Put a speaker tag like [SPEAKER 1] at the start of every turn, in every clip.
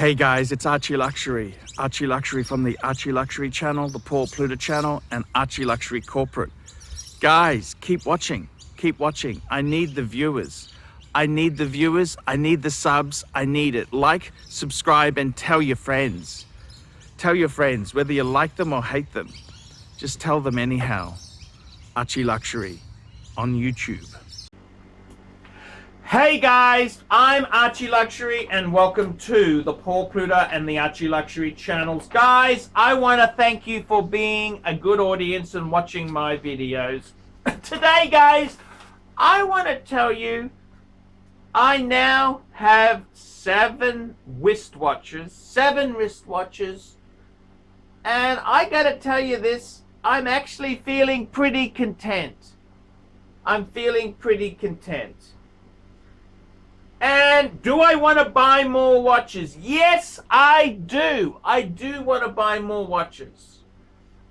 [SPEAKER 1] Hey guys, it's ArchieLuxury. ArchieLuxury from the ArchieLuxury channel, the Paul Pluta channel, and ArchieLuxury corporate. Guys, keep watching. Keep watching. I need the viewers. I need the viewers. I need the subs. I need it. Like, subscribe, and tell your friends. Tell your friends, whether you like them or hate them. Just tell them anyhow. ArchieLuxury on YouTube. Hey guys, I'm ArchieLuxury and welcome to the Paul Pluta and the ArchieLuxury channels. Guys, I want to thank you for being a good audience and watching my videos. Today, guys, I want to tell you I now have 7 wristwatches, and I got to tell you this, I'm actually feeling pretty content. I'm feeling pretty content. And do I want to buy more watches? Yes, I do. I do want to buy more watches.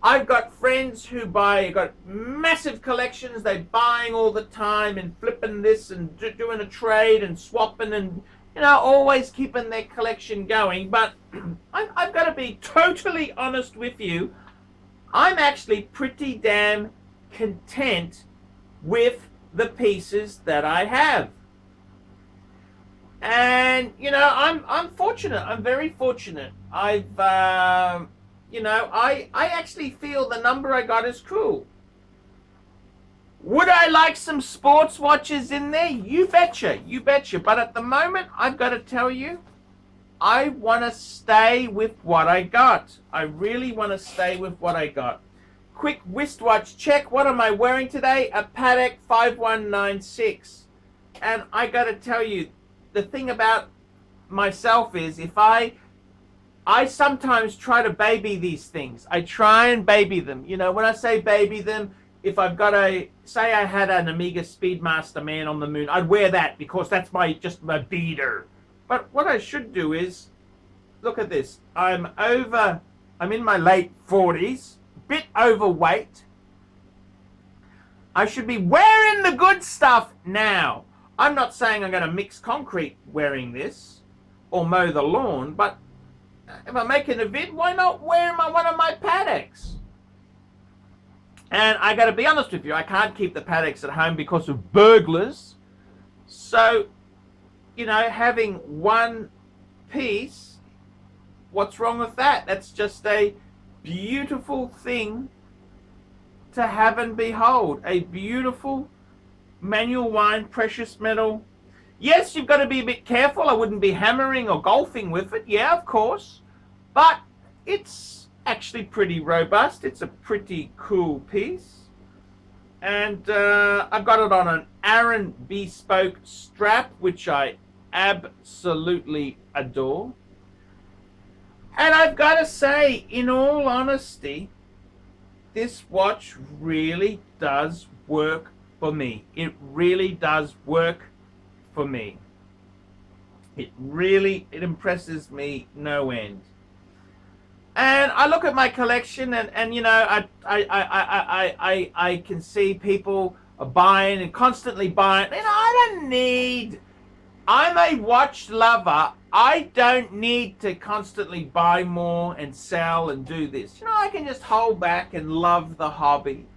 [SPEAKER 1] I've got friends who got massive collections. They're buying all the time and flipping this and doing a trade and swapping and, always keeping their collection going. But I've got to be totally honest with you. I'm actually pretty damn content with the pieces that I have. And, I'm fortunate. I'm very fortunate. I actually feel the number I got is cool. Would I like some sports watches in there? You betcha. You betcha. But at the moment, I've got to tell you, I want to stay with what I got. I really want to stay with what I got. Quick wristwatch check. What am I wearing today? A Patek 5196. And I got to tell you, the thing about myself is I sometimes try to baby these things. I try and baby them. When I say baby them, if I've got say I had an Omega Speedmaster Man on the moon, I'd wear that because that's just my beater. But what I should do is, look at this. I'm in my late 40s, bit overweight. I should be wearing the good stuff now. I'm not saying I'm going to mix concrete wearing this or mow the lawn, but if I'm making a vid, why not wear one of my Pateks? And I got to be honest with you, I can't keep the Pateks at home because of burglars. So, having one piece, what's wrong with that? That's just a beautiful thing to have and behold. A beautiful manual wind, precious metal. Yes, you've got to be a bit careful. I wouldn't be hammering or golfing with it. Yeah, of course. But it's actually pretty robust. It's a pretty cool piece. And I've got it on an Aaron bespoke strap, which I absolutely adore. And I've got to say, in all honesty, this watch really does work for me. It really does work for me. It impresses me no end. And I look at my collection and I can see people are buying and constantly buying. I'm a watch lover. I don't need to constantly buy more and sell and do this. I can just hold back and love the hobby.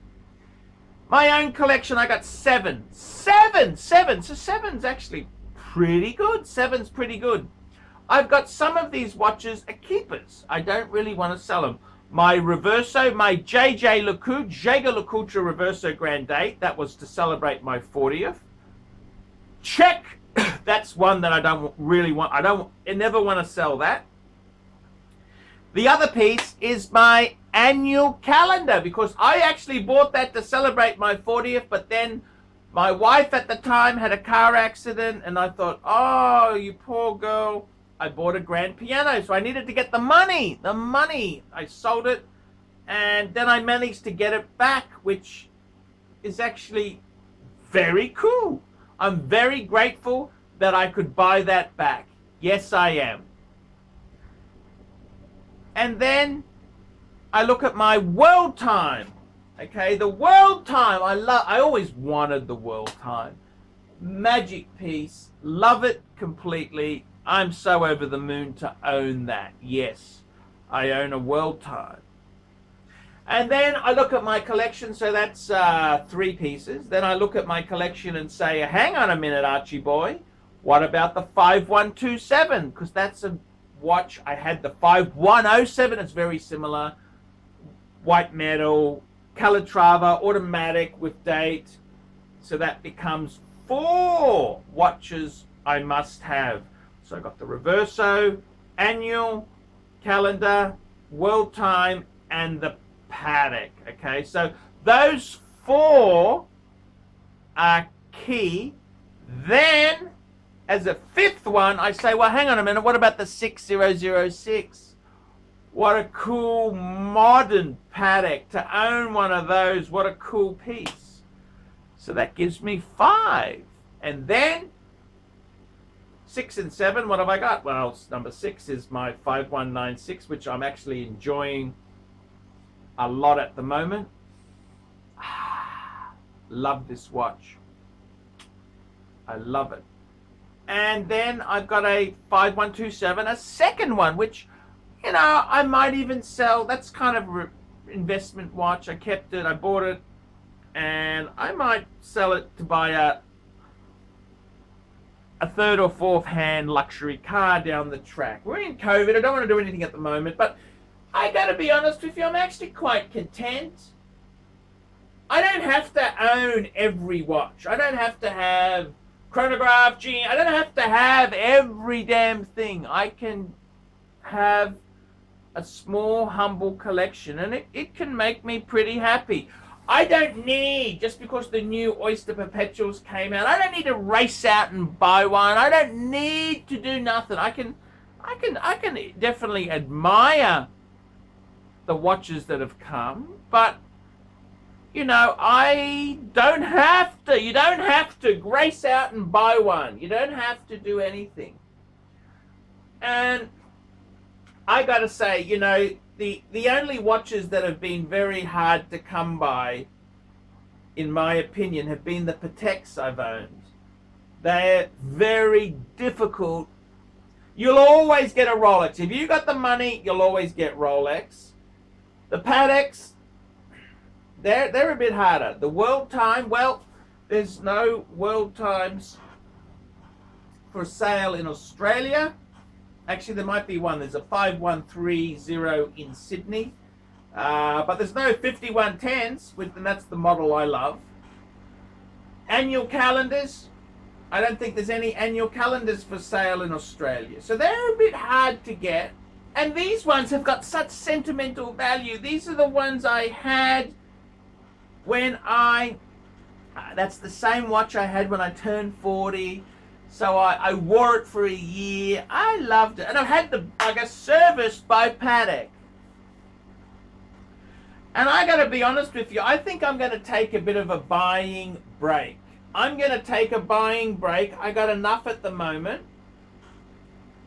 [SPEAKER 1] My own collection, I got 7. 7! So 7's actually pretty good. 7's pretty good. I've got some of these watches are keepers. I don't really want to sell them. My Reverso, my Jaeger LeCoultre Reverso Grand Date, that was to celebrate my 40th. Check! That's one that I don't really want. I never want to sell that. The other piece is my annual calendar, because I actually bought that to celebrate my 40th, but then my wife at the time had a car accident and I thought, oh, you poor girl. I bought a grand piano, so I needed to get the money. I sold it and then I managed to get it back, which is actually very cool. I'm very grateful that I could buy that back. Yes, I am. And then I look at my world time. Okay, the world time. I always wanted the world time. Magic piece. Love it completely. I'm so over the moon to own that. Yes, I own a world time. And then I look at my collection, so that's 3 pieces. Then I look at my collection and say, hang on a minute, Archie boy. What about the 5127? Because that's a watch. I had the 5107. It's very similar. White metal, Calatrava, automatic with date. So that becomes 4 watches I must have. So I got the Reverso, annual, calendar, world time, and the Patek. Okay, so those 4 are key. Then, as a 5th one, I say, well, hang on a minute, what about the 6006? What a cool modern Patek. To own one of those, what a cool piece. So that gives me 5. And then 6 and 7, what have I got? Well, number 6 is my 5196, which I'm actually enjoying a lot at the moment. Love this watch. I love it. And then I've got a 5127, a second one, which, you know, I might even sell. That's kind of an investment watch. I kept it, I bought it, and I might sell it to buy a 3rd or 4th hand luxury car down the track. We're in COVID. I don't want to do anything at the moment, but I gotta be honest with you, I'm actually quite content. I don't have to own every watch. I don't have to have chronograph, I don't have to have every damn thing. I can have a small, humble collection, and it can make me pretty happy. I don't need, just because the new Oyster Perpetuals came out, I don't need to race out and buy one. I don't need to do nothing. I can definitely admire the watches that have come, but you know, I don't have to. You don't have to race out and buy one. You don't have to do anything. And I gotta say, you know, the only watches that have been very hard to come by, in my opinion, have been the Pateks I've owned. They're very difficult. You'll always get a Rolex. If you got the money, you'll always get Rolex. The Pateks, they're a bit harder. The world time, well, there's no world times for sale in Australia. Actually, there might be one. There's a 5130 in Sydney. But there's no 5110s, and that's the model I love. Annual calendars. I don't think there's any annual calendars for sale in Australia. So they're a bit hard to get. And these ones have got such sentimental value. These are the ones I had when that's the same watch I had when I turned 40. So I wore it for a year. I loved it. And I've had I got serviced by Patek. And I got to be honest with you, I think I'm going to take a bit of a buying break. I'm going to take a buying break. I got enough at the moment.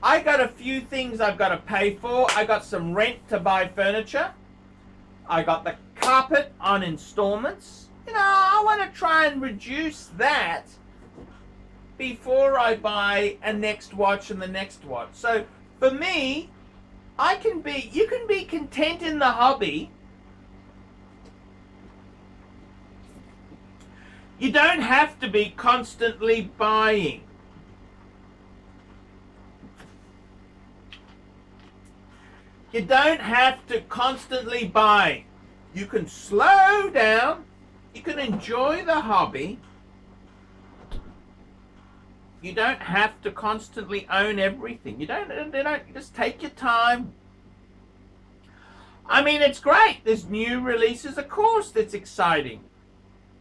[SPEAKER 1] I got a few things I've got to pay for. I got some rent to buy furniture. I got the carpet on installments. You know, I want to try and reduce that before I buy a next watch and the next watch. So for me, you can be content in the hobby. You don't have to be constantly buying. You don't have to constantly buy. You can slow down. You can enjoy the hobby. You don't have to constantly own everything. You just take your time. I mean, it's great. There's new releases, of course, that's exciting.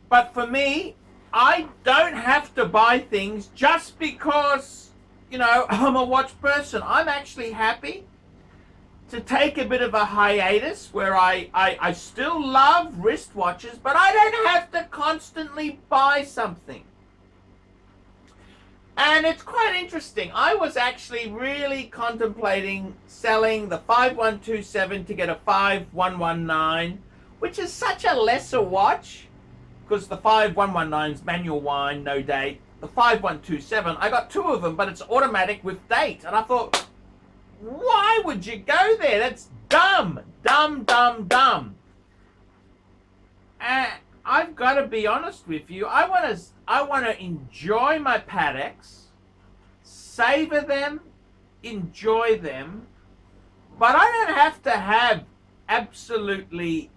[SPEAKER 1] But for me, I don't have to buy things just because, you know, I'm a watch person. I'm actually happy to take a bit of a hiatus where I still love wristwatches, but I don't have to constantly buy something. And it's quite interesting. I was actually really contemplating selling the 5127 to get a 5119, which is such a lesser watch, because the 5119's manual wind, no date, the 5127, I got 2 of them, but it's automatic with date. And I thought, why would you go there? That's dumb, dumb, dumb, dumb. And I've got to be honest with you. I want to enjoy my paddocks, savor them, enjoy them, but I don't have to have absolutely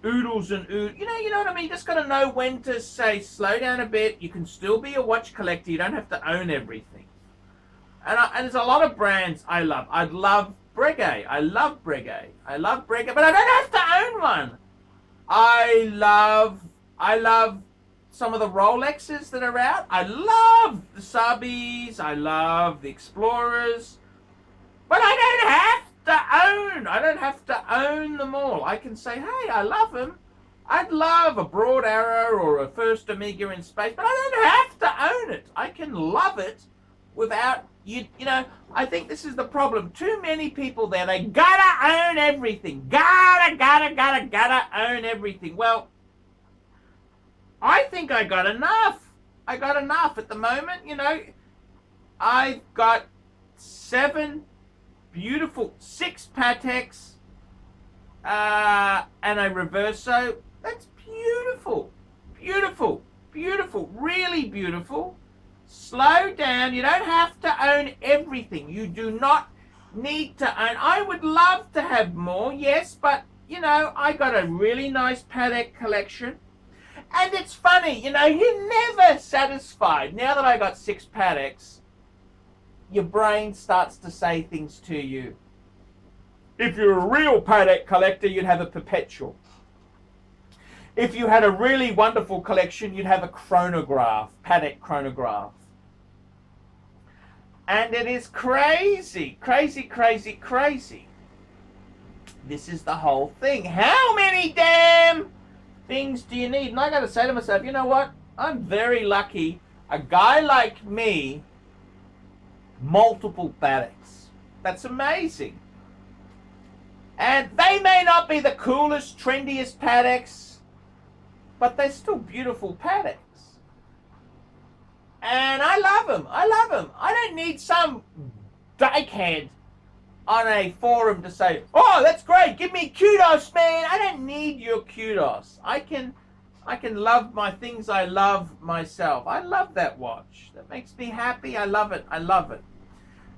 [SPEAKER 1] oodles and oodles. You know what I mean? You just got to know when to say, slow down a bit. You can still be a watch collector. You don't have to own everything. And there's a lot of brands I love. I love Breguet. I love Breguet, but I don't have to own one. I love some of the Rolexes that are out. I love the Subbies. I love the Explorers. But I don't have to own them all. I can say, hey, I love them. I'd love a Broad Arrow or a First Omega in space, but I don't have to own it. I can love it without, you know, I think this is the problem. Too many people there, they gotta own everything. Gotta own everything. Well, I think I got enough. I got enough at the moment, you know. I've got 6 Pateks and a Reverso. That's beautiful. Beautiful. Beautiful. Really beautiful. Slow down. You don't have to own everything. You do not need to own. I would love to have more, yes, but, you know, I got a really nice Patek collection. And it's funny, you know, you're never satisfied. Now that I got 6 Pateks, your brain starts to say things to you. If you're a real Patek collector, you'd have a perpetual. If you had a really wonderful collection, you'd have a chronograph, Patek chronograph. And it is crazy, crazy, crazy, crazy. This is the whole thing. How many damn things do you need? And I got to say to myself, you know what? I'm very lucky. A guy like me, multiple Pateks. That's amazing. And they may not be the coolest, trendiest Pateks, but they're still beautiful Pateks. And I love them. I love them. I don't need some dykehead on a forum to say, oh, that's great. Give me kudos, man. I don't need your kudos. I can love my things I love myself. I love that watch. That makes me happy. I love it. I love it.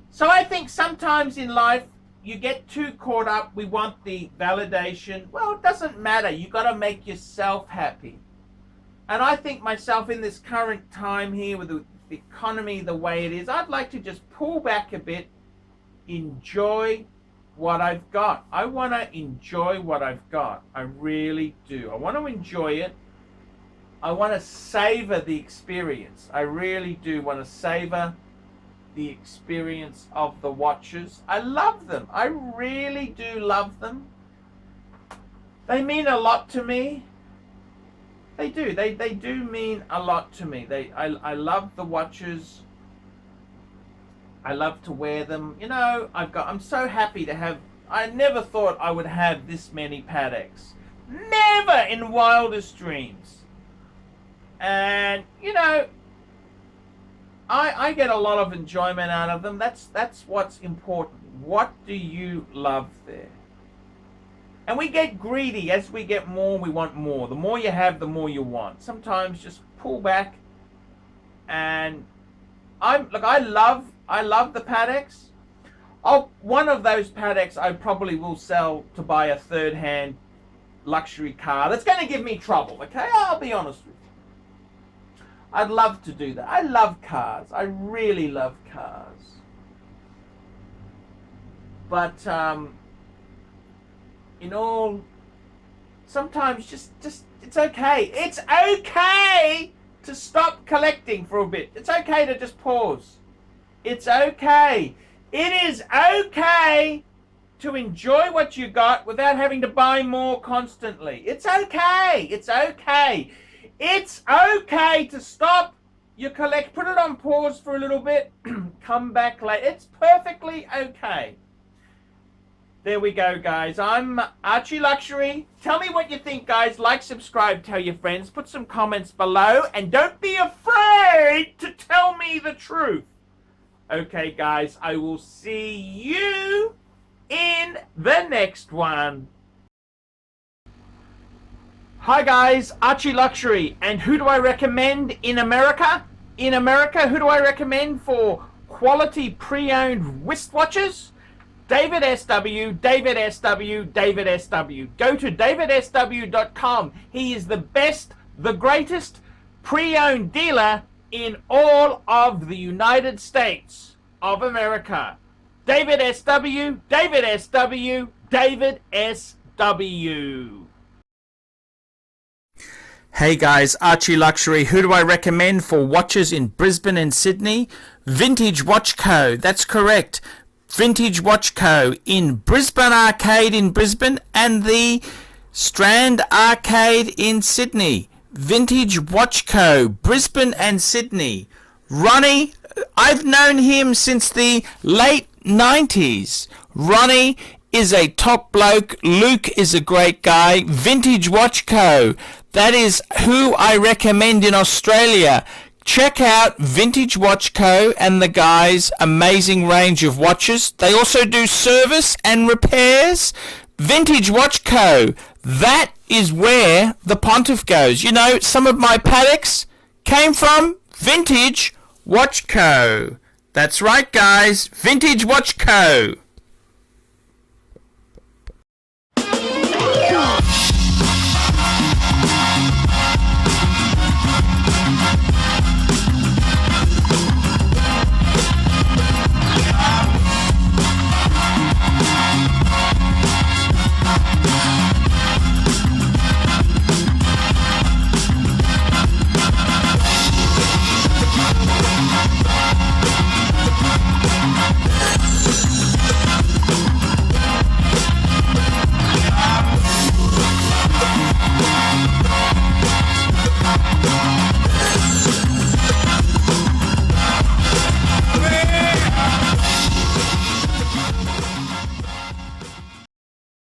[SPEAKER 1] So I think sometimes in life, you get too caught up. We want the validation. Well, it doesn't matter. You got to make yourself happy. And I think myself in this current time here with the economy the way it is, I'd like to just pull back a bit, enjoy what I've got. I want to enjoy what I've got. I really do. I want to enjoy it. I want to savor the experience. I really do want to savor the experience of the watches. I love them. I really do love them. They mean a lot to me. They do. They do mean a lot to me. I love the watches. I love to wear them. You know, I'm so happy to have. I never thought I would have this many Pateks. Never in wildest dreams. And you know, I get a lot of enjoyment out of them. That's what's important. What do you love there? And we get greedy. As we get more, we want more. The more you have, the more you want. Sometimes just pull back. And I love the Pateks. One of those Pateks I probably will sell to buy a third-hand luxury car. That's going to give me trouble, okay? I'll be honest with you. I'd love to do that. I love cars. I really love cars. But sometimes just it's okay. It's okay to stop collecting for a bit. It's okay to just pause. It's okay. It is okay to enjoy what you got without having to buy more constantly. It's okay. It's okay. It's okay to stop your collect, put it on pause for a little bit, come back later. It's perfectly okay. There we go, guys. I'm ArchieLuxury. Tell me what you think, guys. Like, subscribe, tell your friends. Put some comments below. And don't be afraid to tell me the truth. Okay, guys. I will see you in the next one. Hi, guys. ArchieLuxury. And who do I recommend in America? In America, who do I recommend for quality pre-owned wristwatches? David SW, David SW, David SW. Go to davidsw.com. He is the best, the greatest pre-owned dealer in all of the United States of America. David SW, David SW, David SW.
[SPEAKER 2] Hey guys, ArchieLuxury. Who do I recommend for watches in Brisbane and Sydney? Vintage Watch Co. That's correct. Vintage Watch Co. in Brisbane Arcade in Brisbane and the Strand Arcade in Sydney. Vintage Watch Co. Brisbane and Sydney. Ronnie, I've known him since the late 90s. Ronnie is a top bloke. Luke is a great guy. Vintage Watch Co. That is who I recommend in Australia. Check out Vintage Watch Co. and the guys' amazing range of watches. They also do service and repairs. Vintage Watch Co. That is where the Pontiff goes. You know, some of my Pateks came from Vintage Watch Co. That's right, guys. Vintage Watch Co.